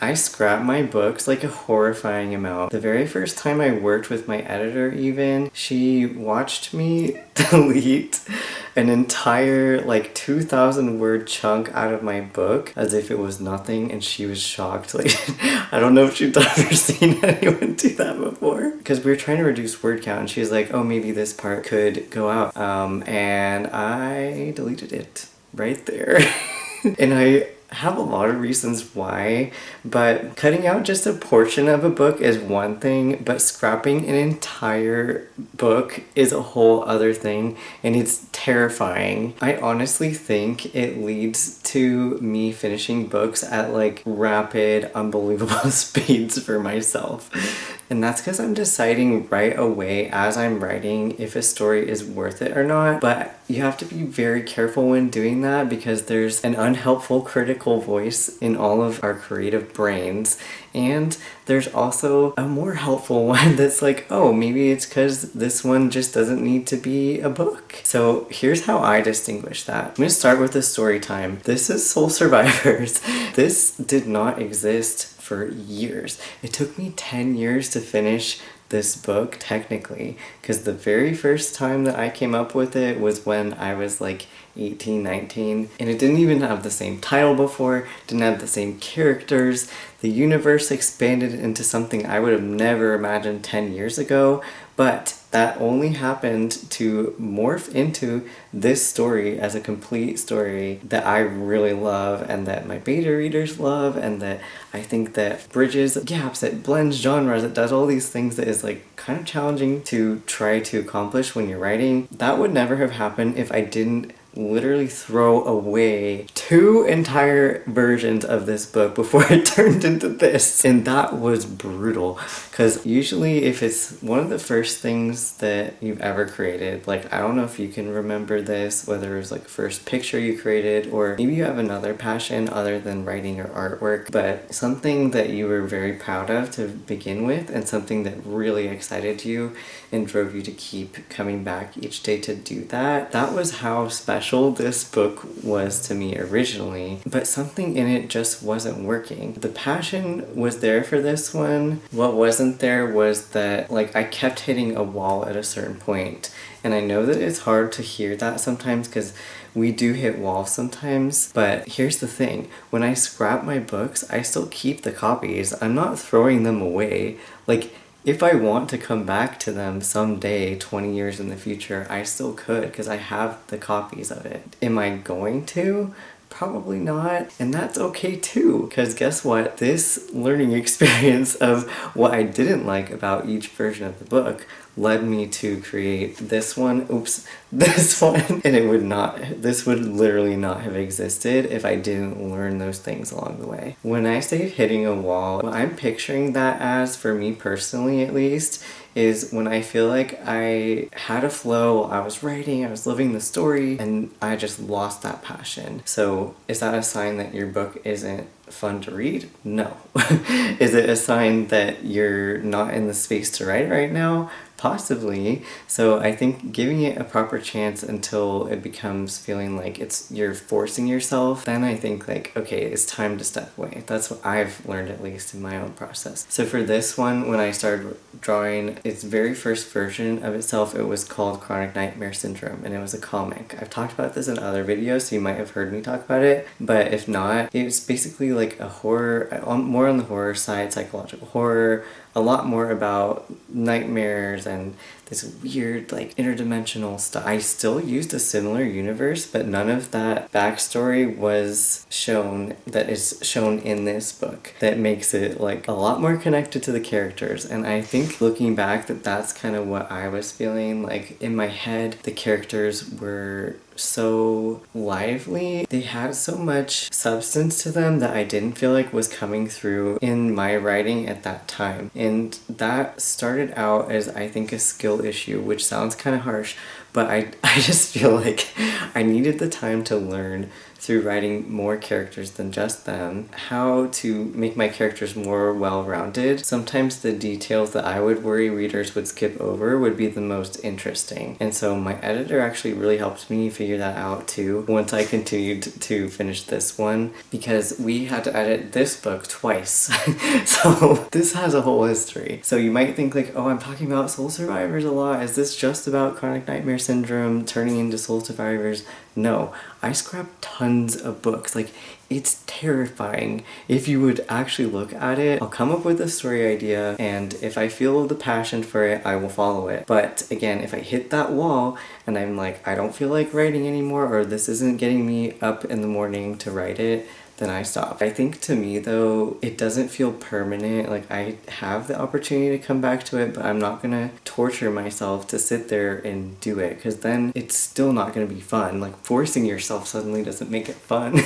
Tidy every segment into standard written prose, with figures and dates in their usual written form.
I scrap my books like a horrifying amount. The very first time I worked with my editor even, she watched me delete an entire like 2,000 word chunk out of my book as if it was nothing, and she was shocked. Like, I don't know if she'd ever seen anyone do that before. Because we were trying to reduce word count and she was like, oh, maybe this part could go out. And I deleted it right there. And I have a lot of reasons why, but cutting out just a portion of a book is one thing, but scrapping an entire book is a whole other thing, and it's terrifying. I honestly think it leads to me finishing books at like rapid, unbelievable speeds for myself. And that's because I'm deciding right away as I'm writing if a story is worth it or not. But you have to be very careful when doing that because there's an unhelpful critical voice in all of our creative brains. And there's also a more helpful one that's like, oh, maybe it's because this one just doesn't need to be a book. So here's how I distinguish that. I'm going to start with the story time. This is Soul Survivors. This did not exist for years. It took me 10 years to finish this book technically, because the very first time that I came up with it was when I was like 18, 19, and it didn't even have the same title before, didn't have the same characters. The universe expanded into something I would have never imagined 10 years ago, but that only happened to morph into this story as a complete story that I really love and that my beta readers love, and that I think that bridges gaps, it blends genres, it does all these things that is like kind of challenging to try to accomplish when you're writing. That would never have happened if I didn't literally throw away 2 entire versions of this book before it turned into this. And that was brutal, because usually if it's one of the first things that you've ever created, like I don't know if you can remember this, whether it was like first picture you created or maybe you have another passion other than writing or artwork, but something that you were very proud of to begin with and something that really excited you and drove you to keep coming back each day to do that. That was how special this book was to me originally, but something in it just wasn't working. The passion was there for this one. What wasn't there was that like I kept hitting a wall at a certain point. And I know that it's hard to hear that sometimes because we do hit walls sometimes, but here's the thing. When I scrap my books, I still keep the copies. I'm not throwing them away. Like, if I want to come back to them someday, 20 years in the future, I still could because I have the copies of it. Am I going to? Probably not, and that's okay too, because guess what? This learning experience of what I didn't like about each version of the book led me to create this one, this one, and this would literally not have existed if I didn't learn those things along the way. When I say hitting a wall, what I'm picturing that as, for me personally at least, is when I feel like I had a flow, I was writing, I was living the story, and I just lost that passion. So is that a sign that your book isn't fun to read? No. Is it a sign that you're not in the space to write right now? Possibly. So I think giving it a proper chance until it becomes feeling like you're forcing yourself, then I think like, okay, it's time to step away. That's what I've learned, at least in my own process. So for this one, when I started drawing its very first version of itself, it was called Chronic Nightmare Syndrome, and it was a comic. I've talked about this in other videos, so you might have heard me talk about it, but if not, it's basically like a horror, more on the horror side, psychological horror, a lot more about nightmares and this weird like interdimensional stuff. I still used a similar universe, but none of that backstory was shown that is shown in this book. That makes it like a lot more connected to the characters, and I think looking back that's kind of what I was feeling. Like in my head, the characters were so lively. They had so much substance to them that I didn't feel like was coming through in my writing at that time. And that started out as, I think, a skill issue, which sounds kind of harsh, but I just feel like I needed the time to learn through writing more characters than just them, how to make my characters more well-rounded. Sometimes the details that I would worry readers would skip over would be the most interesting. And so my editor actually really helped me figure that out too once I continued to finish this one, because we had to edit this book twice. So this has a whole history. So you might think like, oh, I'm talking about soul survivors a lot. Is this just about chronic nightmare syndrome turning into soul survivors? No, I scrapped tons of books. Like, it's terrifying. If you would actually look at it, I'll come up with a story idea, and if I feel the passion for it, I will follow it. But again, if I hit that wall and I'm like, I don't feel like writing anymore, or this isn't getting me up in the morning to write it, then I stop. I think to me though, it doesn't feel permanent. Like, I have the opportunity to come back to it, but I'm not gonna torture myself to sit there and do it, because then it's still not gonna be fun. Like, forcing yourself suddenly doesn't make it fun.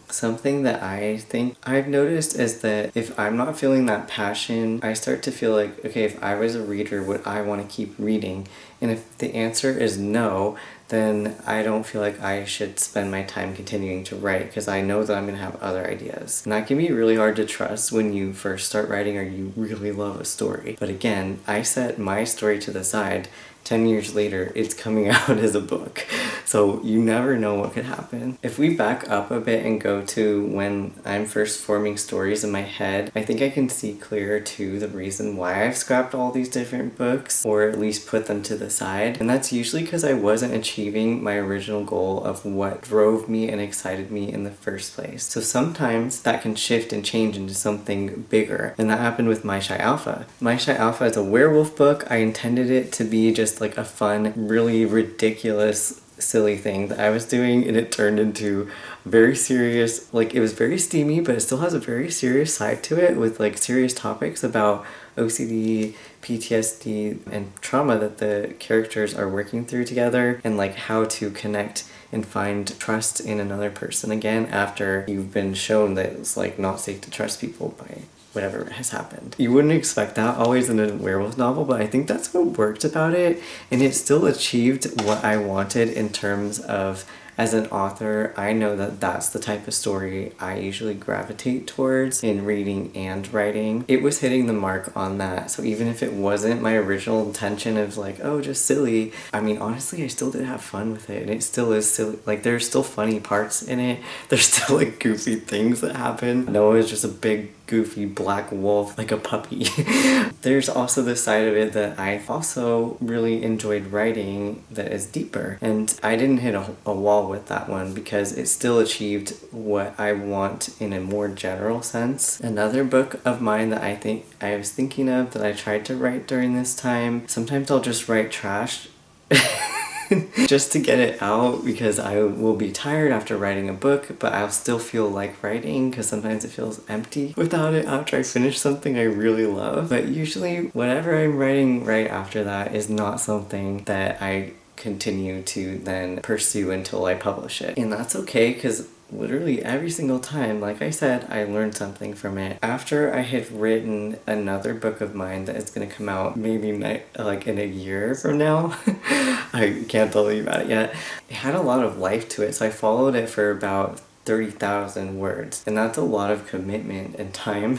Something that I think I've noticed is that if I'm not feeling that passion, I start to feel like, okay, if I was a reader, would I want to keep reading? And if the answer is no, then I don't feel like I should spend my time continuing to write, because I know that I'm going to have other ideas. And that can be really hard to trust when you first start writing or you really love a story. But again, I set my story to the side. 10 years later, it's coming out as a book. So you never know what could happen. If we back up a bit and go to when I'm first forming stories in my head, I think I can see clearer to the reason why I've scrapped all these different books, or at least put them to the side. And that's usually because I wasn't achieving my original goal of what drove me and excited me in the first place. So sometimes that can shift and change into something bigger. And that happened with My Shy Alpha. My Shy Alpha is a werewolf book. I intended it to be just like a fun, really ridiculous, silly thing that I was doing, and it turned into very serious. Like, it was very steamy, but it still has a very serious side to it, with like serious topics about OCD, PTSD, and trauma that the characters are working through together, and like how to connect and find trust in another person again after you've been shown that it's like not safe to trust people by whatever has happened. You wouldn't expect that always in a werewolf novel, but I think that's what worked about it, and it still achieved what I wanted in terms of, as an author, I know that that's the type of story I usually gravitate towards in reading and writing. It was hitting the mark on that, so even if it wasn't my original intention of like, oh, just silly, I mean, honestly, I still did have fun with it, and it still is silly. Like, there's still funny parts in it. There's still like goofy things that happen. Noah is just a big goofy black wolf, like a puppy. There's also this side of it that I also really enjoyed writing that is deeper, and I didn't hit a wall with that one because it still achieved what I want in a more general sense. Another book of mine that I think I was thinking of that I tried to write during this time, sometimes I'll just write trash just to get it out, because I will be tired after writing a book, but I'll still feel like writing because sometimes it feels empty without it after I finish something I really love. But usually whatever I'm writing right after that is not something that I continue to then pursue until I publish it. And that's okay, because literally every single time, like I said, I learned something from it. After I had written another book of mine that is going to come out maybe like in a year from now, I can't tell you about it yet, it had a lot of life to it, so I followed it for about 30,000 words, and that's a lot of commitment and time.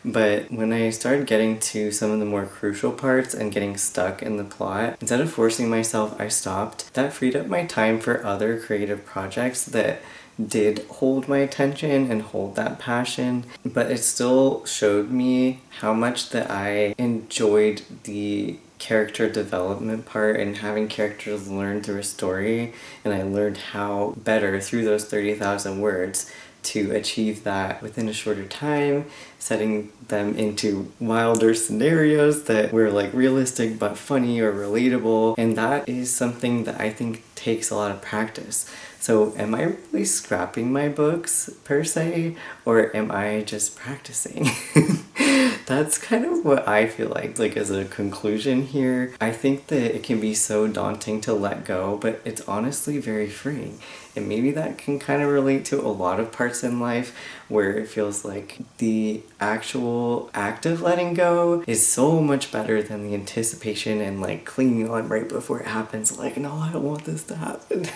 But when I started getting to some of the more crucial parts and getting stuck in the plot, instead of forcing myself, I stopped. That freed up my time for other creative projects that did hold my attention and hold that passion, but it still showed me how much that I enjoyed the character development part and having characters learn through a story, and I learned how better through those 30,000 words to achieve that within a shorter time, setting them into wilder scenarios that were like realistic but funny or relatable, and that is something that I think takes a lot of practice. So am I really scrapping my books per se, or am I just practicing? That's kind of what I feel like as a conclusion here. I think that it can be so daunting to let go, but it's honestly very freeing. And maybe that can kind of relate to a lot of parts in life where it feels like the actual act of letting go is so much better than the anticipation and like clinging on right before it happens. Like, no, I don't want this to happen.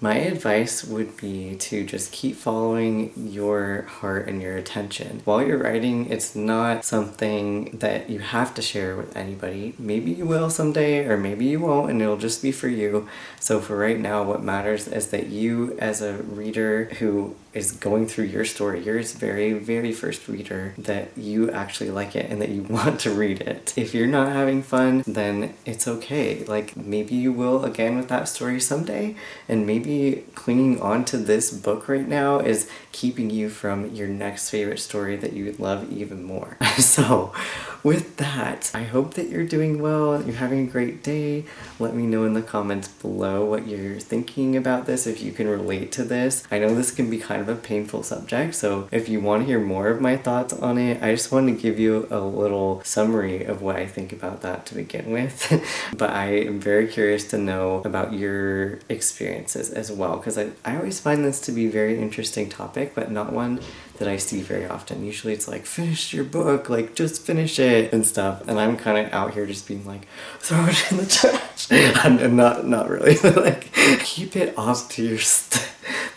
My advice would be to just keep following your heart and your attention. While you're writing, it's not something that you have to share with anybody. Maybe you will someday, or maybe you won't, and it'll just be for you. So for right now, what matters is that you, as a reader who is going through your story, you're its very, very first reader, that you actually like it and that you want to read it. If you're not having fun, then it's okay. Like, maybe you will again with that story someday, and maybe clinging on to this book right now is keeping you from your next favorite story that you would love even more. So with that, I hope that you're doing well, you're having a great day. Let me know in the comments below what you're thinking about this, if you can relate to this. I know this can be kind of a painful subject, so if you want to hear more of my thoughts on it, I just want to give you a little summary of what I think about that to begin with. But I am very curious to know about your experiences as well, because I always find this to be a very interesting topic, but not one that I see very often. Usually it's like, finish your book, like just finish it and stuff. And I'm kind of out here just being like, throw it in the trash. And not really, but like, keep it off to your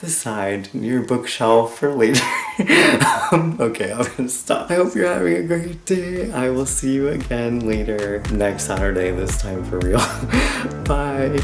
the side, your bookshelf for later. Okay, I'm gonna stop. I hope you're having a great day. I will see you again later next Saturday, this time for real. Bye.